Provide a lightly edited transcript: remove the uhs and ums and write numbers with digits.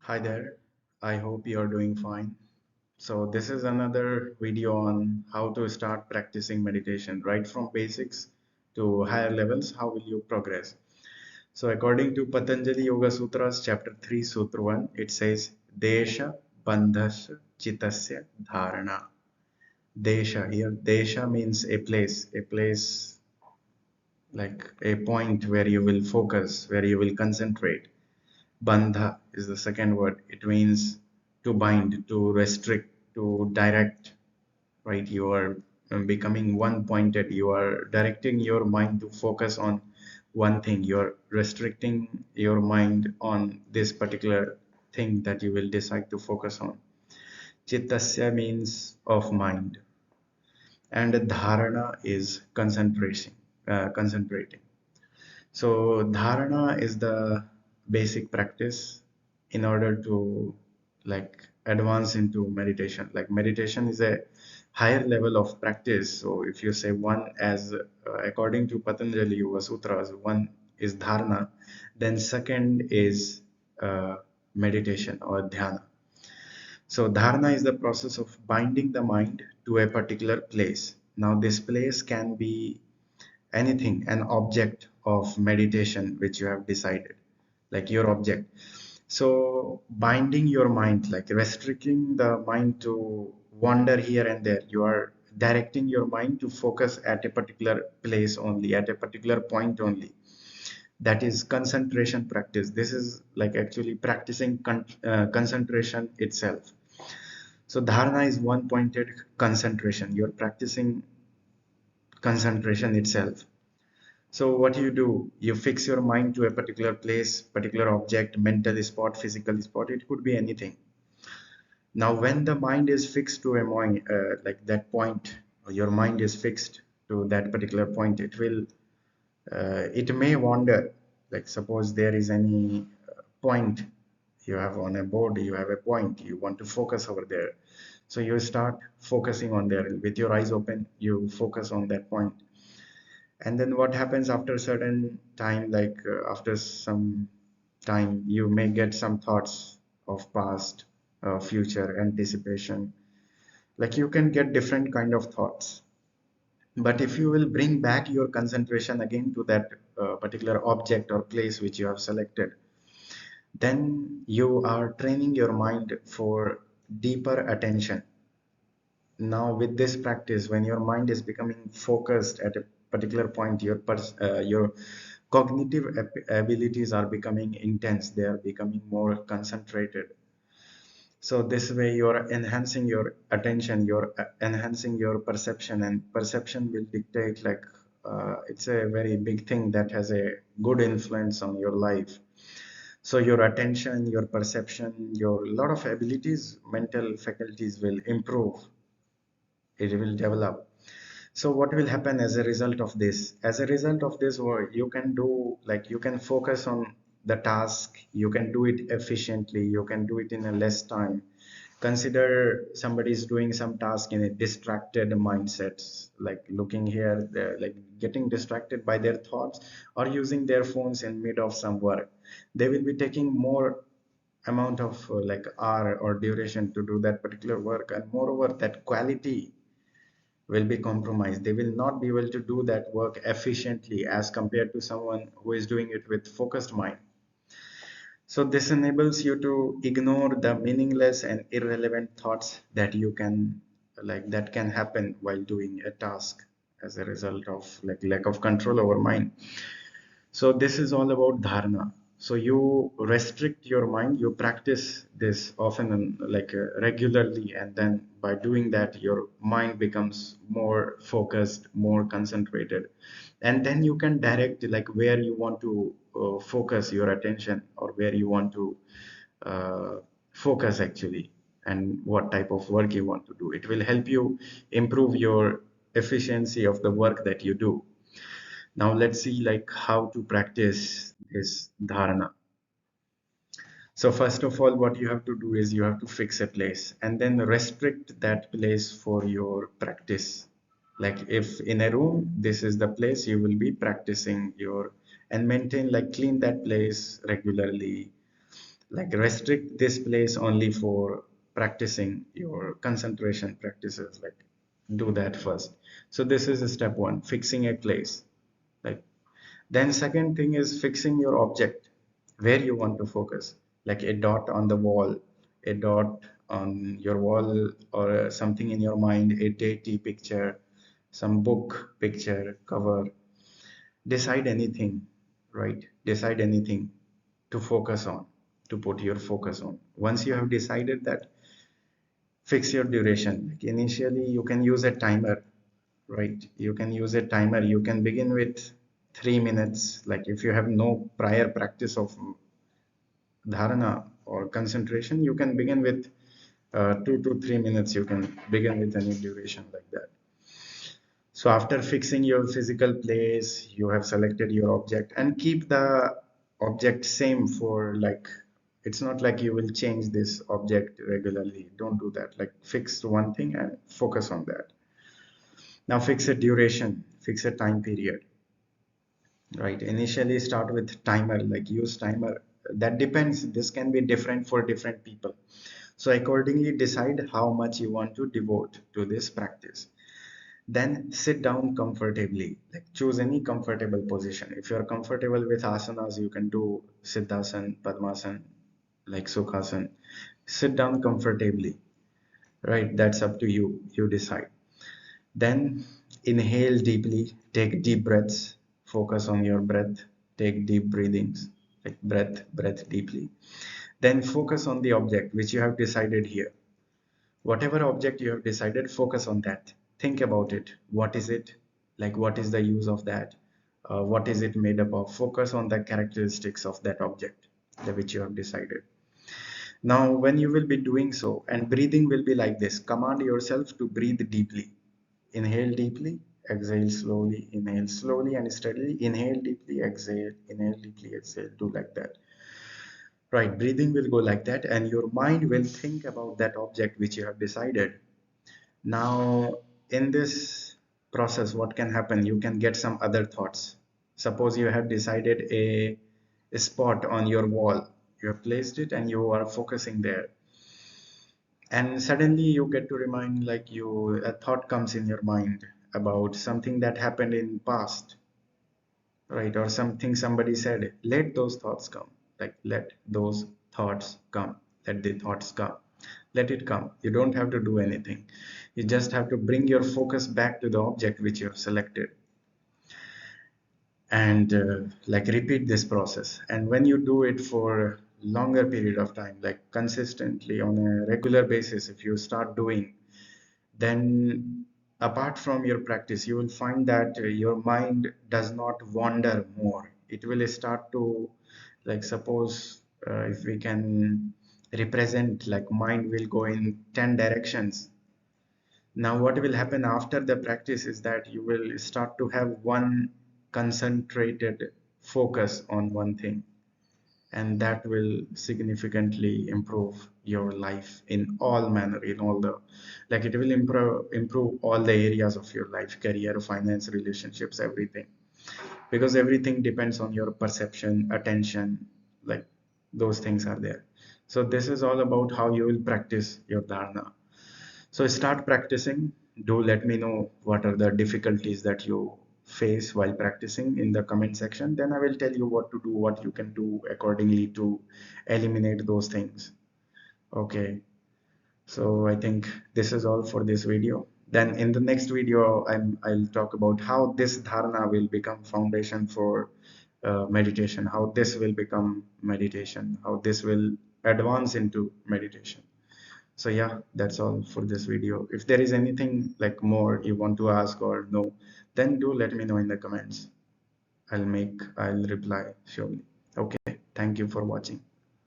Hi there, I hope you are doing fine. So this is another video on how to start practicing meditation right from basics to higher levels. How will you progress? So according to Patanjali Yoga Sutras chapter 3 Sutra 1, it says Desha Bandhasya Chitasya Dharana. Desha, here Desha means a place like a point where you will focus, where you will concentrate. Bandha is the second word. It means to bind, to restrict, to direct, right? You are becoming one pointed. You are directing your mind to focus on one thing. You're restricting your mind on this particular thing that you will decide to focus on. Chittasya means of mind, and dharana is concentration, concentrating. So dharana is the basic practice in order to like advance into meditation. Like meditation is a higher level of practice. So if you say one as according to Patanjali Yoga Sutras, one is dharana, then second is meditation or dhyana. So dharana is the process of binding the mind to a particular place. Now this place can be anything, an object of meditation which you have decided, like your object. So binding your mind, like restricting the mind to wander here and there, you are directing your mind to focus at a particular place only, at a particular point only. That is concentration practice. This is like actually practicing concentration itself. So dharana is one pointed concentration. You're practicing concentration itself. So what do? You fix your mind to a particular place, particular object, mental spot, physical spot. It could be anything. Now, when the mind is fixed to a point, like that point, or your mind is fixed to that particular point, it may wander. Like suppose there is any point you have on a board, you have a point, you want to focus over there. So you start focusing on there with your eyes open. You focus on that point, and then what happens after a certain time, like after some time you may get some thoughts of past, future, anticipation. Like you can get different kind of thoughts, but if you will bring back your concentration again to that particular object or place which you have selected, then you are training your mind for deeper attention. Now with this practice, when your mind is becoming focused at a particular point, your cognitive abilities are becoming intense, they are becoming more concentrated. So this way you are enhancing your attention, you're enhancing your perception, and perception will dictate, like it's a very big thing that has a good influence on your life. So your attention, your perception, your lot of abilities, mental faculties will improve, it will develop. So what will happen as a result of this? As a result of this work, you can do, like you can focus on the task, you can do it efficiently, you can do it in a less time. Consider somebody is doing some task in a distracted mindset, like looking here, they're like getting distracted by their thoughts or using their phones in mid of some work. They will be taking more amount of like hour or duration to do that particular work, and moreover that quality will be compromised. They will not be able to do that work efficiently as compared to someone who is doing it with focused mind. So this enables you to ignore the meaningless and irrelevant thoughts that you can, like that can happen while doing a task as a result of like lack of control over mind. So this is all about dharana. So you restrict your mind, you practice this often and like regularly, and then by doing that, your mind becomes more focused, more concentrated, and then you can direct like where you want to focus your attention, or where you want to uh, focus actually, and what type of work you want to do. It will help you improve your efficiency of the work that you do. Now let's see like how to practice this dharana. So first of all, what you have to do is you have to fix a place and then restrict that place for your practice. Like if in a room, this is the place you will be practicing your, and maintain, like clean that place regularly. Like restrict this place only for practicing your concentration practices. Like do that first. So this is step one, fixing a place. Like then second thing is fixing your object where you want to focus, like a dot on the wall, a dot on your wall, or something in your mind, a deity picture, some book picture cover. Decide anything, right? Decide anything to focus on, to put your focus on. Once you have decided that, fix your duration. Like initially you can use a timer, right? You can use a timer. You can begin with 3 minutes. Like if you have no prior practice of dharana or concentration, you can begin with 2 to 3 minutes. You can begin with any duration like that. So after fixing your physical place, you have selected your object, and keep the object same for, like, it's not like you will change this object regularly. Don't do that. Like fix one thing and focus on that. Now fix a duration, fix a time period, right? Initially start with timer, like use timer. That depends. This can be different for different people. So accordingly decide how much you want to devote to this practice. Then sit down comfortably, like choose any comfortable position. If you're comfortable with asanas, you can do siddhasan, padmasan, like sukhasan. Sit down comfortably, right? That's up to you. You decide. Then inhale deeply, take deep breaths, focus on your breath, take deep breathings, like breath deeply. Then focus on the object which you have decided here. Whatever object you have decided, focus on that. Think about it. What is it? Like what is the use of that? What is it made up of? Focus on the characteristics of that object, which you have decided. Now, when you will be doing so, and breathing will be like this, command yourself to breathe deeply. Inhale deeply, exhale slowly, inhale slowly and steadily, inhale deeply, inhale deeply, exhale, do like that. Right, breathing will go like that, and your mind will think about that object which you have decided. Now, in this process, what can happen? You can get some other thoughts. Suppose you have decided a spot on your wall, you have placed it and you are focusing there, and suddenly you get to remind, like, a thought comes in your mind about something that happened in past, right? Or something somebody said. Let those thoughts come. Like let those thoughts come. Let the thoughts come. Let it come. You don't have to do anything. You just have to bring your focus back to the object which you have selected, and like repeat this process. And when you do it for longer period of time, like consistently on a regular basis, if you start doing, then apart from your practice, you will find that your mind does not wander more. It will start to, like, suppose if we can represent, like, mind will go in 10 directions. Now what will happen after the practice is that you will start to have one concentrated focus on one thing, and that will significantly improve your life in all manner, in all the, like, it will improve all the areas of your life: career, finance, relationships, everything. Because everything depends on your perception, attention, like those things are there. So this is all about how you will practice your dharana. So start practicing. Do let me know what are the difficulties that you face while practicing in the comment section. Then I will tell you what to do, what you can do accordingly to eliminate those things. Okay. So I think this is all for this video. Then in the next video, I'll talk about how this dharana will become foundation for meditation, how this will become meditation, how this will advance into meditation. So yeah, that's all for this video. If there is anything like more you want to ask or know, then do let me know in the comments. I'll reply surely. Okay, thank you for watching.